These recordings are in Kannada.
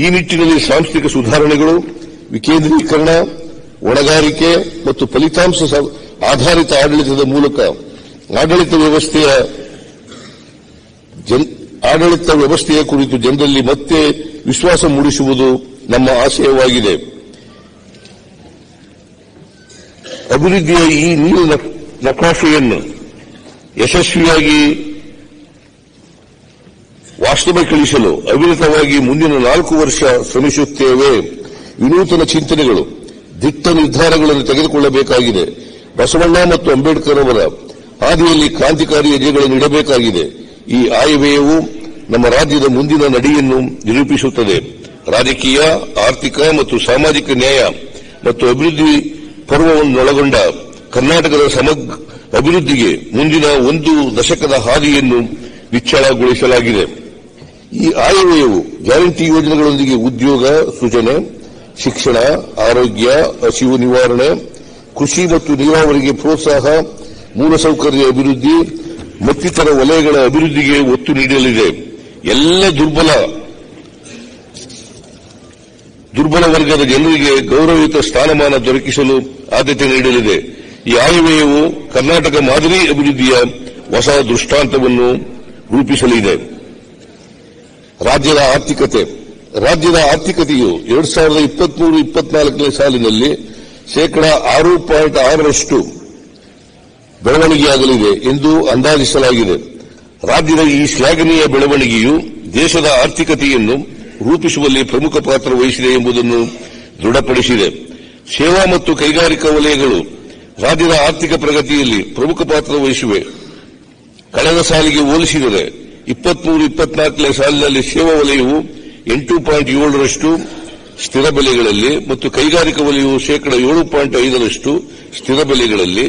ಈ ನಿಟ್ಟಿನಲ್ಲಿ ಸಾಂಸ್ಥಿಕ ಸುಧಾರಣೆಗಳು, ವಿಕೇಂದ್ರೀಕರಣ, ಹೊಣೆಗಾರಿಕೆ ಮತ್ತು ಫಲಿತಾಂಶ ಆಧಾರಿತ ಆಡಳಿತದ ಮೂಲಕ ಆಡಳಿತ ವ್ಯವಸ್ಥೆಯ ಕುರಿತು ಜನರಲ್ಲಿ ಮತ್ತೆ ವಿಶ್ವಾಸ ಮೂಡಿಸುವುದು ನಮ್ಮ ಆಶಯವಾಗಿದೆ. ಅಭಿವೃದ್ಧಿಯ ಈ ನೀಲ ನಕಾಶೆಯನ್ನು ಯಶಸ್ವಿಯಾಗಿ ವಾಸ್ತವೀಕರಿಸಲು ಅವಿರತವಾಗಿ ಮುಂದಿನ 4 ವರ್ಷ ಶ್ರಮಿಸುತ್ತೇವೆ. ವಿನೂತನ ಚಿಂತನೆಗಳು, ದಿಟ್ಟ ನಿರ್ಧಾರಗಳನ್ನು ತೆಗೆದುಕೊಳ್ಳಬೇಕಾಗಿದೆ. ಬಸವಣ್ಣ ಮತ್ತು ಅಂಬೇಡ್ಕರ್ ಅವರ ಹಾದಿಯಲ್ಲಿ ಕ್ರಾಂತಿಕಾರಿ ಹೆಜ್ಜೆಗಳನ್ನು ಇಡಬೇಕಾಗಿದೆ. ಈ ಆಯವ್ಯಯವು ನಮ್ಮ ರಾಜ್ಯದ ಮುಂದಿನ ನಡೆಯನ್ನು ನಿರೂಪಿಸುತ್ತದೆ. ರಾಜಕೀಯ, ಆರ್ಥಿಕ ಮತ್ತು ಸಾಮಾಜಿಕ ನ್ಯಾಯ ಮತ್ತು ಅಭಿವೃದ್ಧಿ ಪರ್ವವನ್ನೊಳಗೊಂಡ ಕರ್ನಾಟಕದ ಸಮಗ್ರ ಅಭಿವೃದ್ಧಿಗೆ ಮುಂದಿನ 1 ದಶಕದ ಹಾದಿಯನ್ನು ನಿಚ್ಚಳಗೊಳಿಸಲಾಗಿದೆ. ಈ ಆಯವ್ಯಯವು ಗ್ಯಾರಂಟಿ ಯೋಜನೆಗಳೊಂದಿಗೆ ಉದ್ಯೋಗ ಸೃಜನೆ, ಶಿಕ್ಷಣ, ಆರೋಗ್ಯ, ಹಸಿವು ನಿವಾರಣೆ, ಕೃಷಿ ಮತ್ತು ನೀರಾವರಿಗೆ ಪ್ರೋತ್ಸಾಹ, ಮೂಲಸೌಕರ್ಯ ಅಭಿವೃದ್ಧಿ ಮತ್ತಿತರ ವಲಯಗಳ ಅಭಿವೃದ್ಧಿಗೆ ಒತ್ತು ನೀಡಲಿದೆ. ಎಲ್ಲ ದುರ್ಬಲ ವರ್ಗದ ಜನರಿಗೆ ಗೌರವಯುತ ಸ್ಥಾನಮಾನ ದೊರಕಿಸಲು ಆದ್ಯತೆ ನೀಡಲಿದೆ. ಈ ಆಯವ್ಯಯವು ಕರ್ನಾಟಕ ಮಾದರಿ ಅಭಿವೃದ್ಧಿಯ ಹೊಸ ದೃಷ್ಟಾಂತವನ್ನು ರೂಪಿಸಲಿದೆ. ರಾಜ್ಯದ ಆರ್ಥಿಕತೆಯು 2023-24 ಸಾಲಿನಲ್ಲಿ 6.6% ಬೆಳವಣಿಗೆಯಾಗಲಿದೆ ಎಂದು ಅಂದಾಜಿಸಲಾಗಿದೆ. ರಾಜ್ಯದ ಈ ಶ್ಲಾಘನೀಯ ಬೆಳವಣಿಗೆಯು ದೇಶದ ಆರ್ಥಿಕತೆಯನ್ನು ರೂಪಿಸುವಲ್ಲಿ ಪ್ರಮುಖ ಪಾತ್ರ ವಹಿಸಿದೆ ಎಂಬುದನ್ನು ದೃಢಪಡಿಸಿದೆ. ಸೇವಾ ಮತ್ತು ಕೈಗಾರಿಕಾ ವಲಯಗಳು ರಾಜ್ಯದ ಆರ್ಥಿಕ ಪ್ರಗತಿಯಲ್ಲಿ ಪ್ರಮುಖ ಪಾತ್ರ ವಹಿಸಿವೆ. ಕಳೆದ ಸಾಲಿಗೆ ಹೋಲಿಸಿದರೆ 23-24 ಸಾಲಿನಲ್ಲಿ ಸೇವಾ ವಲಯವು 8.7% ಸ್ಥಿರ ಬೆಲೆಗಳಲ್ಲಿ ಮತ್ತು ಕೈಗಾರಿಕಾ ವಲಯವು 7.5% ಸ್ಥಿರ ಬೆಲೆಗಳಲ್ಲಿ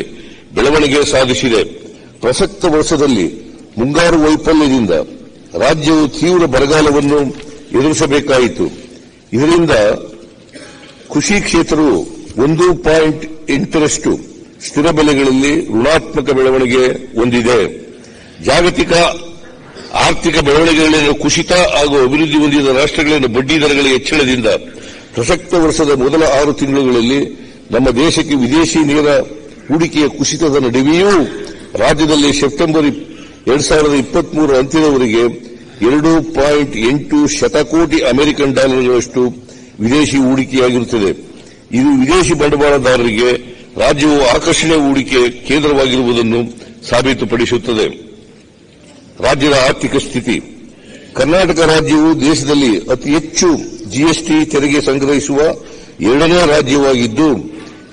ಬೆಳವಣಿಗೆ ಸಾಧಿಸಿದೆ. ಪ್ರಸಕ್ತ ವರ್ಷದಲ್ಲಿ ಮುಂಗಾರು ವೈಫಲ್ಯದಿಂದ ರಾಜ್ಯವು ತೀವ್ರ ಬರಗಾಲವನ್ನು ಎದುರಿಸಬೇಕಾಯಿತು. ಇದರಿಂದ ಕೃಷಿ ಕ್ಷೇತ್ರವು 1.8% ಸ್ಥಿರ ಬೆಲೆಗಳಲ್ಲಿ ಋಣಾತ್ಮಕ ಬೆಳವಣಿಗೆ ಹೊಂದಿದೆ. ಜಾಗತಿಕ ಆರ್ಥಿಕ ಬೆಳವಣಿಗೆಗಳಲ್ಲಿನ ಕುಸಿತ ಹಾಗೂ ಅಭಿವೃದ್ಧಿ ಹೊಂದಿದ ರಾಷ್ಟಗಳಲ್ಲಿನ ಬಡ್ಡಿ ದರಗಳ ಹೆಚ್ಚಳದಿಂದ ಪ್ರಸಕ್ತ ವರ್ಷದ ಮೊದಲ 6 ತಿಂಗಳುಗಳಲ್ಲಿ ನಮ್ಮ ದೇಶಕ್ಕೆ ವಿದೇಶಿ ನೇರ ಹೂಡಿಕೆಯ ಕುಸಿತದ ನಡುವೆಯೂ ರಾಜ್ಯದಲ್ಲಿ ಸೆಪ್ಟೆಂಬರ್ 2023 ಅಂತ್ಯದವರೆಗೆ 2.8 ಶತಕೋಟಿ ಅಮೆರಿಕನ್ ಡಾಲರ್ಗಳಷ್ಟು ವಿದೇಶಿ ಹೂಡಿಕೆಯಾಗಿರುತ್ತದೆ. ಇದು ವಿದೇಶಿ ಬಂಡವಾಳದಾರರಿಗೆ ರಾಜ್ಯವು ಆಕರ್ಷಣೀಯ ಹೂಡಿಕೆ ಕೇಂದ್ರವಾಗಿರುವುದನ್ನು ಸಾಬೀತುಪಡಿಸುತ್ತದೆ. ರಾಜ್ಯದ ಆರ್ಥಿಕ ಸ್ಥಿತಿ. ಕರ್ನಾಟಕ ರಾಜ್ಯವು ದೇಶದಲ್ಲಿ ಅತಿ ಹೆಚ್ಚು ಜಿಎಸ್ಟಿ ತೆರಿಗೆ ಸಂಗ್ರಹಿಸುವ 2ನೇ ರಾಜ್ಯವಾಗಿದ್ದು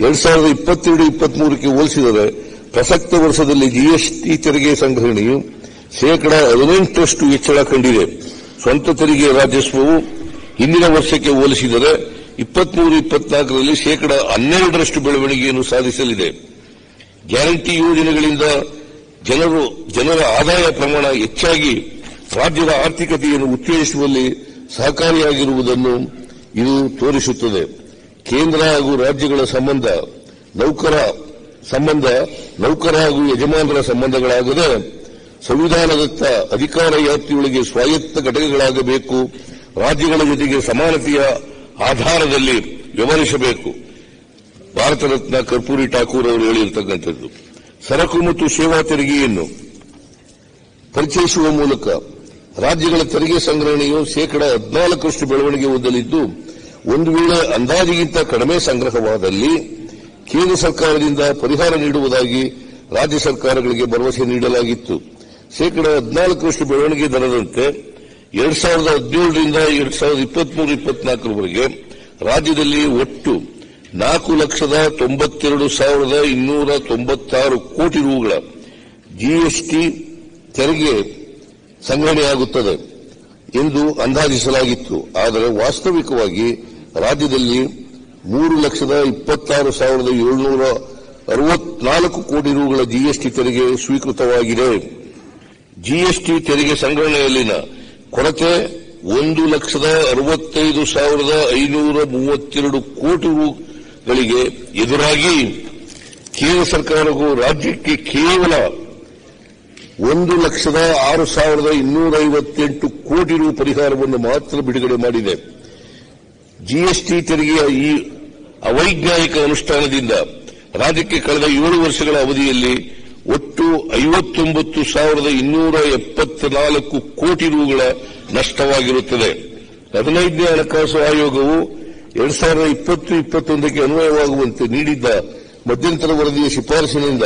2022-23ಕ್ಕೆ ಹೋಲಿಸಿದರೆ ಪ್ರಸಕ್ತ ವರ್ಷದಲ್ಲಿ ಜಿಎಸ್ಟಿ ತೆರಿಗೆ ಸಂಗ್ರಹಣೆಯು 18% ಹೆಚ್ಚಳ ಕಂಡಿದೆ. ಸ್ವಂತ ತೆರಿಗೆ ರಾಜಸ್ವವು ಹಿಂದಿನ ವರ್ಷಕ್ಕೆ ಹೋಲಿಸಿದರೆ 23-24ರಲ್ಲಿ 12% ಬೆಳವಣಿಗೆಯನ್ನು ಸಾಧಿಸಲಿದೆ. ಗ್ಯಾರಂಟಿ ಯೋಜನೆಗಳಿಂದ ಜನರ ಆದಾಯ ಪ್ರಮಾಣ ಹೆಚ್ಚಾಗಿ ರಾಜ್ಯದ ಆರ್ಥಿಕತೆಯನ್ನು ಉತ್ತೇಜಿಸುವಲ್ಲಿ ಸಹಕಾರಿಯಾಗಿರುವುದನ್ನು ಇದು ತೋರಿಸುತ್ತದೆ. ಕೇಂದ್ರ ಹಾಗೂ ರಾಜ್ಯಗಳ ಸಂಬಂಧ ನೌಕರ ಹಾಗೂ ಯಜಮಾನರ ಸಂಬಂಧಗಳಾಗದೆ ಸಂವಿಧಾನದತ್ತ ಅಧಿಕಾರ ವ್ಯಾಪ್ತಿಯೊಳಗೆ ಸ್ವಾಯತ್ತ ಘಟಕಗಳಾಗಬೇಕು. ರಾಜ್ಯಗಳ ಜೊತೆಗೆ ಸಮಾನತೆಯ ಆಧಾರದಲ್ಲಿ ವ್ಯವಹರಿಸಬೇಕು. ಭಾರತ ರತ್ನ ಕರ್ಪೂರಿ ಠಾಕೂರ್ ಅವರು ಹೇಳಿರ್ತಕ್ಕಂಥದ್ದು. ಸರಕು ಮತ್ತು ಸೇವಾ ತೆರಿಗೆಯನ್ನು ಪರಿಚಯಿಸುವ ಮೂಲಕ ರಾಜ್ಯಗಳ ತೆರಿಗೆ ಸಂಗ್ರಹಣೆಯು 14% ಬೆಳವಣಿಗೆ ಹೊಂದಲಿದ್ದು, ಒಂದು ವೇಳೆ ಅಂದಾಜಿಗಿಂತ ಕಡಿಮೆ ಸಂಗ್ರಹವಾದಲ್ಲಿ ಕೇಂದ್ರ ಸರ್ಕಾರದಿಂದ ಪರಿಹಾರ ನೀಡುವುದಾಗಿ ರಾಜ್ಯ ಸರ್ಕಾರಗಳಿಗೆ ಭರವಸೆ ನೀಡಲಾಗಿತ್ತು. 14% ಬೆಳವಣಿಗೆ ದರದಂತೆ 2017ರಿಂದ 2023-24ರವರೆಗೆ ರಾಜ್ಯದಲ್ಲಿ ಒಟ್ಟು 4,92,296 ಕೋಟಿ ರೂಗಳ ಜಿಎಸ್ಟಿ ತೆರಿಗೆ ಸಂಗ್ರಹಣೆಯಾಗುತ್ತದೆ ಎಂದು ಅಂದಾಜಿಸಲಾಗಿತ್ತು. ಆದರೆ ವಾಸ್ತವಿಕವಾಗಿ ರಾಜ್ಯದಲ್ಲಿ 3,26,764 ಕೋಟಿ ರೂಗಳ ಜಿಎಸ್ಟಿ ತೆರಿಗೆ ಸ್ವೀಕೃತವಾಗಿದೆ. ಜಿಎಸ್ಟಿ ತೆರಿಗೆ ಸಂಗ್ರಹಣೆಯಲ್ಲಿನ ಕೊರತೆ 1,65,532 ಕೋಟಿ ರೂಗಳಿಗೆ ಎದುರಾಗಿ ಕೇಂದ್ರ ಸರ್ಕಾರವು ರಾಜ್ಯಕ್ಕೆ ಕೇವಲ 1,06,258 ಕೋಟಿ ರು ಪರಿಹಾರವನ್ನು ಮಾತ್ರ ಬಿಡುಗಡೆ ಮಾಡಿದೆ. ಜಿಎಸ್ಟಿ ತೆರಿಗೆಯ ಈ ಅವೈಜ್ಞಾನಿಕ ಅನುಷ್ಠಾನದಿಂದ ರಾಜ್ಯಕ್ಕೆ ಕಳೆದ 7 ವರ್ಷಗಳ ಅವಧಿಯಲ್ಲಿ ಒಟ್ಟು 59,274 ಕೋಟಿ ರೂಗಳ ನಷ್ಟವಾಗಿರುತ್ತದೆ. 15ನೇ ಹಣಕಾಸು ಆಯೋಗವು 2020-21ಕ್ಕೆ ಅನ್ವಯವಾಗುವಂತೆ ನೀಡಿದ್ದ ಮಧ್ಯಂತರ ವರದಿಯ ಶಿಫಾರಸಿನಿಂದ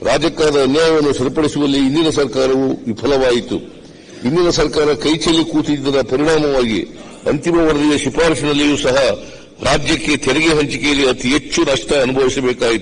ರಾಜ್ಯಕ್ಕಾದ ಅನ್ಯಾಯವನ್ನು ಸರಿಪಡಿಸುವಲ್ಲಿ ಇಂದಿನ ಸರ್ಕಾರವು ವಿಫಲವಾಯಿತು. ಇಂದಿನ ಸರ್ಕಾರ ಕೈಚೆಲ್ಲಿ ಕೂತಿದ್ದರ ಪರಿಣಾಮವಾಗಿ ಅಂತಿಮ ವರದಿಯ ಶಿಫಾರಸಿನಲ್ಲಿಯೂ ಸಹ ರಾಜ್ಯಕ್ಕೆ ತೆರಿಗೆ ಹಂಚಿಕೆಯಲ್ಲಿ ಅತಿ ಹೆಚ್ಚು ನಷ್ಟ ಅನುಭವಿಸಬೇಕಾಯಿತು.